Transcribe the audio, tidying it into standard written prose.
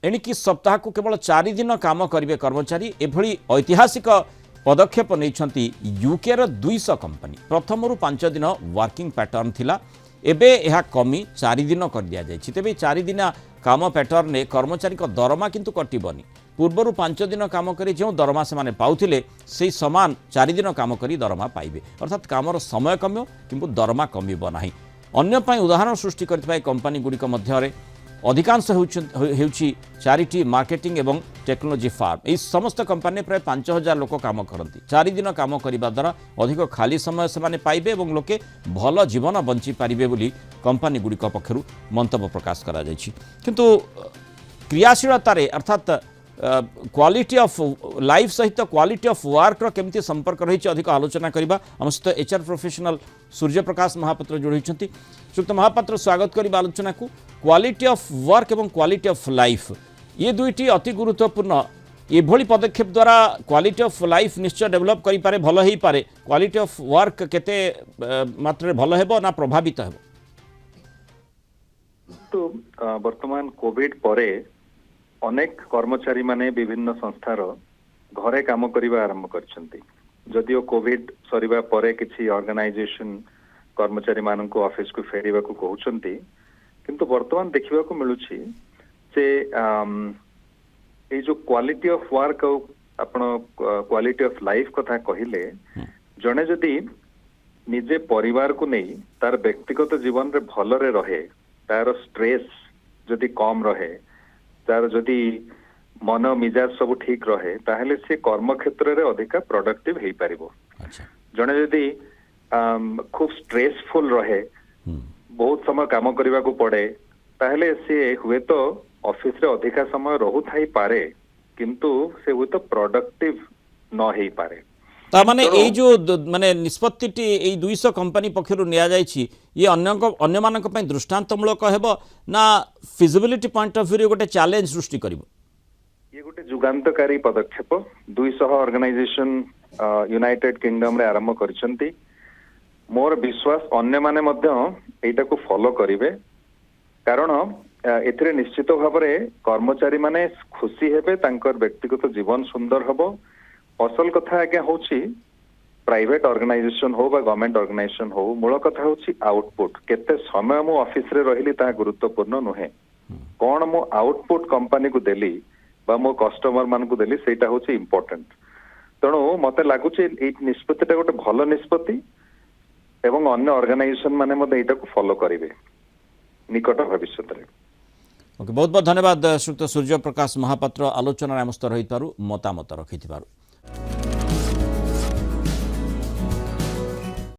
एणिकी सप्ताह को केवल 4 दिन काम करेंगे कर्मचारी एभली ऐतिहासिक पदक्षेप नहीं यूके 200 कंपनी प्रथम 5 दिन वर्किंग पैटर्न थिला एबे यह कमी 4 दिन कर दिया जायछि तेबे 4 दिन काम पैटर्न ने कर्मचारी को दरमा किंतु कटिबनी पूर्वर 5 दिन काम करी जो दरमा से माने पाउथिले से समान 4 दिन काम करी दरमा पाइबे अर्थात कामर समय कमियो किंतु दरमा कमिबो नाही अन्य पई उदाहरण सृष्टि करथिबा कंपनी गुडी मध्य अधिकांश होउछि चैरिटी मार्केटिंग एवं टेक्नोलॉजी फार्म यह समस्त कंपनी प्राय 5000 लोक काम करती 4 दिन काम करने द्वारा अधिक खाली समय से पाइबे और लोके भल जीवन बंची पारिबे बोली कंपनी गुड़िक पक्षरु मंतव्य प्रकाश करा जायछि किंतु क्रियाशीलतार अर्थात क्वालिटी ऑफ लाइफ सहित क्वालिटी ऑफ वर्क केमती संपर्क रही अधिक आलोचना करबा हम सहित एचआर प्रोफेशनल सूर्य प्रकाश महापात्र जोड़ी श्रीयुक्त महापात्र स्वागत करबा आलोचना को क्वालिटी ऑफ वर्क एवं क्वालिटी ऑफ लाइफ ये दुईटी अति गुरुत्वपूर्ण एभली पदक्षेप द्वारा क्वालिटी ऑफ लाइफ निश्चय डेवलप करि पारे भल हेई पारे क्वालिटी ऑफ वर्क केते मात्रा भल हेबो ना प्रभावित हेबो तो वर्तमान कोविड परे अनेक कर्मचारी माने विभिन्न संस्थार घरे काम करबा आरंभ करछंती जदिओ कोविड सरीबा परे किछि ऑर्गेनाइजेशन कर्मचारी माननको ऑफिस को फेरिबा को कहउछंती किंतु वर्तमान देखिबा को मिलुछि जे ए जो क्वालिटी ऑफ वर्क आपण क्वालिटी ऑफ लाइफ कथा कहिले जने जदि निजे परिवार को नहीं तार व्यक्तिगत जीवन रे भलरे रहे तार स्ट्रेस जदि कम रहे तार जदि मन मिजाज सब ठीक रहे ताहले से कर्म क्षेत्र रे अधिका प्रोडक्टिव हेई पारिबो जने जदि खूब स्ट्रेसफुल रहे बहुत समय काम करने को पड़े ताहले से हुए तो ऑफिस रे अधिका समय रहु थाई पारे किंतु से हुए तो प्रोडक्टिव न हेई पारे ता माने ए जो माने निष्पत्तिटी ए 200 कंपनी पक्षरु निया जायछि ये अन्य मानक पय दृष्टांतमूलक हेबो ना फिजिबिलिटी पॉइंट ऑफ व्यू गोटे चैलेंज सृष्टि करिवो ये गोटे जुगांतकारी पदक्षेप 200 ऑर्गेनाइजेशन यूनाइटेड किंगडम रे आरंभ करछंती मोर विश्वास अन्य माने मध्य एटा को फॉलो करिवे कारण एथिरे निश्चित भाव में कर्मचारी माने खुशी हेबे तांकर व्यक्तिगत जीवन सुंदर हबो असल कथा आज्ञा होची प्राइवेट ऑर्गेनाइजेशन हो बा गवर्नमेंट ऑर्गेनाइजेशन हो मूल कथा होची आउटपुट केते समय मु ऑफिस रे रहिली ता गुरुत्वपूर्ण नुहे कोन मु आउटपुट कंपनी को देली बा मो कस्टमर मान को देली सेटा होची इंपोर्टेंट तणो मते लागुची ए निष्पत्तिटा गोटे भलो निष्पत्ति एवं अन्य ऑर्गेनाइजेशन माने मते एटा को फॉलो करिवे निकट भविष्य रे ओके बहुत बहुत धन्यवाद श्रीयुक्त सूर्य प्रकाश महापात्र आलोचना मस्त रही मतामत रखि